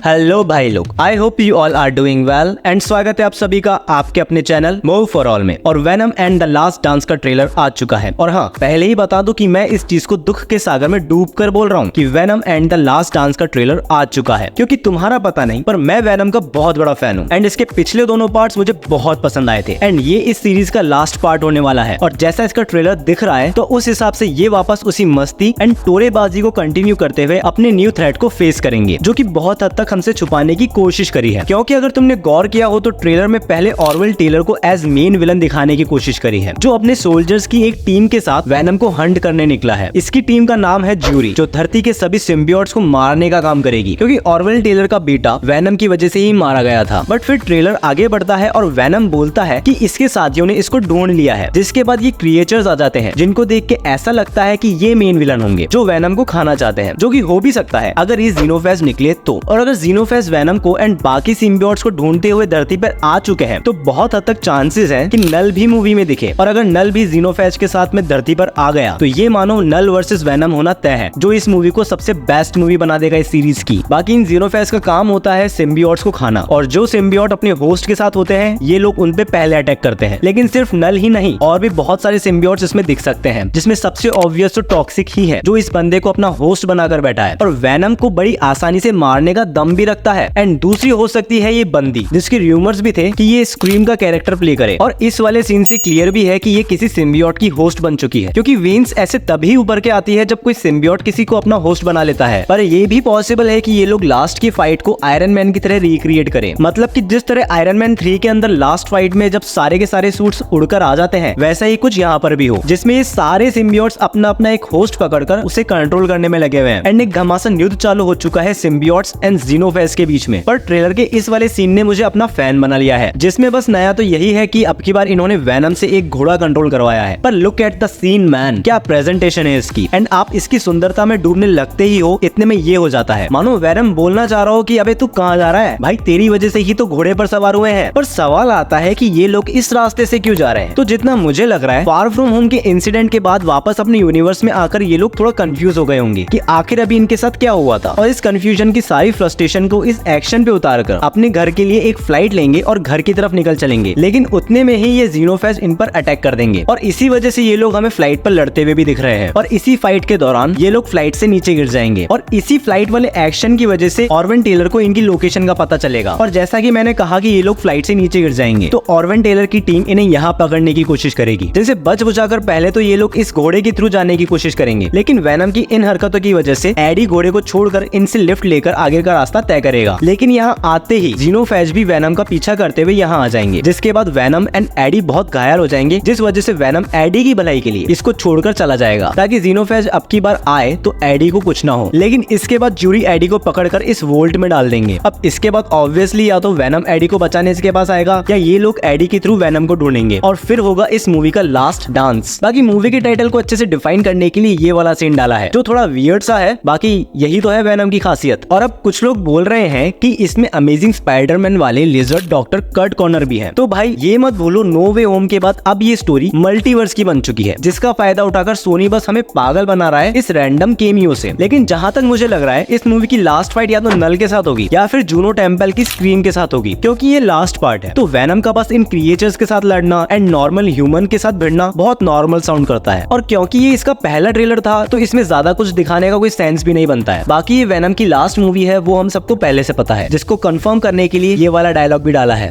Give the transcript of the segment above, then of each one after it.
Hello भाई लोग, I hope you all are doing well and स्वागत है आप सभी का आपके अपने चैनल मूव फॉर ऑल में। और venom and the last dance का ट्रेलर आ चुका है। और हाँ, पहले ही बता दूं कि मैं इस चीज को दुख के सागर में डूब कर बोल रहा हूँ कि venom and the last dance का ट्रेलर आ चुका है, क्योंकि तुम्हारा पता नहीं पर मैं वेनम का बहुत बड़ा फैन हूँ एंड इसके पिछले दोनों पार्ट्स मुझे बहुत पसंद आए थे एंड ये इस सीरीज का लास्ट पार्ट होने वाला है। और जैसा इसका ट्रेलर दिख रहा है तो उस हिसाब से ये वापस उसी मस्ती एंड टोरेबाजी को कंटिन्यू करते हुए अपने न्यू थ्रेट को फेस करेंगे, जो कि बहुत हद तक हमसे छुपाने की कोशिश करी है। क्योंकि अगर तुमने गौर किया हो तो ट्रेलर में पहले ऑरवेल टेलर को एज मेन विलन दिखाने की कोशिश करी है, जो अपने सोल्जर्स की एक टीम के साथ वेनम को हंट करने निकला है। इसकी टीम का नाम है ज्यूरी, जो धरती के सभी सिम्बियोट्स को मारने का काम करेगी, क्योंकि ऑरवेल टेलर का बेटा वेनम की वजह से ही मारा गया था। बट फिर ट्रेलर आगे बढ़ता है और वेनम बोलता है कि इसके साथियों ने इसको ढूंढ लिया है, जिसके बाद ये क्रिएचर्स आ जाते हैं जिनको देख के ऐसा लगता है कि ये मेन विलन होंगे जो वेनम को खाना चाहते हैं, जो कि हो भी सकता है अगर ये जीनोफेज निकले तो। और अगर जीनोफेज वेनम को एंड बाकी सिम्बियोट्स को ढूंढते हुए धरती पर आ चुके हैं तो बहुत हद तक चांसेस हैं कि नल भी मूवी में दिखे। और अगर नल भी जीनोफेज के साथ में धरती पर आ गया तो ये मानो नल वर्सेस वेनम होना तय है, जो इस मूवी को सबसे बेस्ट मूवी बना देगा इस सीरीज की। बाकी इन जीनोफेज का काम होता है सिम्बियोट्स को खाना, और जो सिम्बियोट अपने होस्ट के साथ होते हैं ये लोग उन पे पहले अटैक करते हैं। लेकिन सिर्फ नल ही नहीं, और भी बहुत सारे सिम्बियोट्स इसमें दिख सकते हैं, जिसमें सबसे ऑब्वियस तो टॉक्सिक ही है, जो इस बंदे को अपना होस्ट बनाकर बैठा है और वेनम को बड़ी आसानी से मारने का दम भी रखता है। एंड दूसरी हो सकती है ये बंदी, जिसके रूमर्स भी थे कि ये स्क्रीम का कैरेक्टर प्ले करे। और इस वाले सीन से क्लियर भी है कि ये किसी सिम्बियोट की होस्ट बन चुकी है, क्योंकि वेन्स ऐसे तभी उभर के आती है जब कोई सिम्बियोट किसी को अपना होस्ट बना लेता है। पर ये भी पॉसिबल है कि ये लोग लास्ट की फाइट को आयरन मैन की तरह रिक्रिएट करें, मतलब कि जिस तरह आयरन मैन 3 के अंदर लास्ट फाइट में जब सारे के सारे सूट्स उड़कर आ जाते हैं, वैसा ही कुछ यहाँ पर भी हो, जिसमें ये सारे सिम्बियोट्स अपना अपना एक होस्ट पकड़कर उसे कंट्रोल करने में लगे हुए हैं। एंड एक घमासान युद्ध चालू हो चुका है सिम्बियोट्स एंड जीनोफेज के बीच में। पर ट्रेलर के इस वाले सीन ने मुझे अपना फैन बना लिया है, जिसमें बस नया तो यही है कि अब की बार इन्होंने वेनम से एक घोड़ा कंट्रोल करवाया है। पर look at the scene man, क्या प्रेजेंटेशन है इसकी। एंड आप इसकी सुंदरता में डूबने लगते ही हो, इतने में ये हो जाता है मानो वेनम बोलना चाह रहा हो कि अबे तू कहाँ जा रहा है भाई, तेरी वजह से ही तो घोड़े पर सवार हुए हैं। पर सवाल आता है कि ये लोग इस रास्ते से क्यों जा रहे हैं। तो जितना मुझे लग रहा है फार फ्रॉम होम के इंसिडेंट के बाद वापस अपने यूनिवर्स में आकर ये लोग थोड़ा कंफ्यूज हो गए होंगे कि आखिर अभी इनके साथ क्या हुआ था। और इस कंफ्यूजन की सारी फ्रस्ट्रेशन को इस एक्शन पे उतार कर अपने घर के लिए एक फ्लाइट लेंगे और घर की तरफ निकल चलेंगे। लेकिन उतने में ही ये जीनोफेज इन पर अटैक कर देंगे और इसी वजह से ये लोग हमें फ्लाइट पर लड़ते हुए भी दिख रहे हैं। और इसी फाइट के दौरान ये लोग फ्लाइट से नीचे गिर जाएंगे और इसी फ्लाइट वाले एक्शन की वजह से ऑरवेल टेलर को इनकी लोकेशन का पता चलेगा। और जैसा कि मैंने कहा कि ये लोग फ्लाइट से नीचे गिर जाएंगे तो ऑरवेल टेलर की टीम इन्हें यहाँ पकड़ने की कोशिश करेगी, जिनसे बच बुझाकर पहले तो ये लोग इस घोड़े के थ्रू जाने की कोशिश करेंगे। लेकिन वेनम की इन हरकतों की वजह से एडी घोड़े को छोड़कर इनसे लिफ्ट लेकर आगे का रास्ता तय करेगा। लेकिन यहाँ आते ही जीनोफेज भी वेनम का पीछा करते हुए यहाँ आ जाएंगे, जिसके बाद वेनम एंड एडी बहुत घायल हो जाएंगे, जिस वजह से वेनम एडी की भलाई के लिए इसको छोड़कर चला जाएगा ताकि जीनोफेज अब की बार आए तो एडी को कुछ ना हो। लेकिन इसके बाद ज्यूरी एडी को पकड़कर इस वोल्ट में डाल देंगे। अब इसके बाद ऑब्वियसली या तो वेनम एडी को बचाने इसके पास आएगा या ये लोग एडी के थ्रू वेनम को ढूंढेंगे और फिर होगा इस मूवी का लास्ट डांस। बाकी मूवी के टाइटल को अच्छे से डिफाइन करने के लिए ये वाला सीन डाला है, जो थोड़ा वियर्ड सा है। बाकी यही तो है वेनम की खासियत। और अब कुछ लोग बोल रहे हैं कि इसमें अमेजिंग स्पाइडरमैन वाले लिजर्ड डॉक्टर कर्ट कॉर्नर भी है। तो भाई ये मत भूलो, नो वे होम के बाद अब ये स्टोरी मल्टीवर्स की बन चुकी है, जिसका फायदा उठाकर सोनी बस हमें पागल बना रहा है इस रैंडम केमियो से। लेकिन जहां तक मुझे लग रहा है इस मूवी की लास्ट फाइट या तो नल के साथ होगी या फिर जूनो टेम्पल की स्क्रीम के साथ होगी, क्योंकि ये लास्ट पार्ट है। तो वेनम का बस इन क्रिएचर्स के साथ लड़ना एंड नॉर्मल ह्यूमन के साथ भिड़ना बहुत नॉर्मल साउंड करता है। और क्योंकि ये इसका पहला ट्रेलर था तो इसमें ज्यादा कुछ दिखाने का कोई सेंस भी नहीं बनता है। बाकी ये वेनम की लास्ट मूवी है वो हम सबको पहले से पता है, जिसको कंफर्म करने के लिए ये वाला डायलॉग भी डाला है।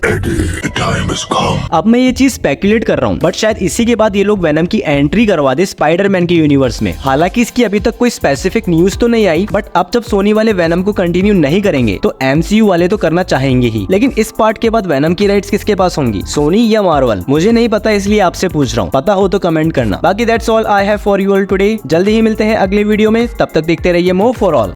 अब मैं ये चीज स्पेकुलेट कर रहा हूँ, बट शायद इसी के बाद ये लोग वेनम की एंट्री करवा दे स्पाइडरमैन के यूनिवर्स में। हालांकि इसकी अभी तक कोई स्पेसिफिक न्यूज तो नहीं आई, बट अब जब सोनी वाले वेनम को कंटिन्यू नहीं करेंगे तो एमसीयू वाले तो करना चाहेंगे ही। लेकिन इस पार्ट के बाद वेनम की राइट्स किसके पास होंगी, सोनी या मार्वल, मुझे नहीं पता, इसलिए आपसे पूछ रहा हूँ। पता हो तो कमेंट करना। बाकी that's all I have for you all today. जल्दी ही मिलते हैं अगले वीडियो में, तब तक देखते रहिए मूव फॉर ऑल।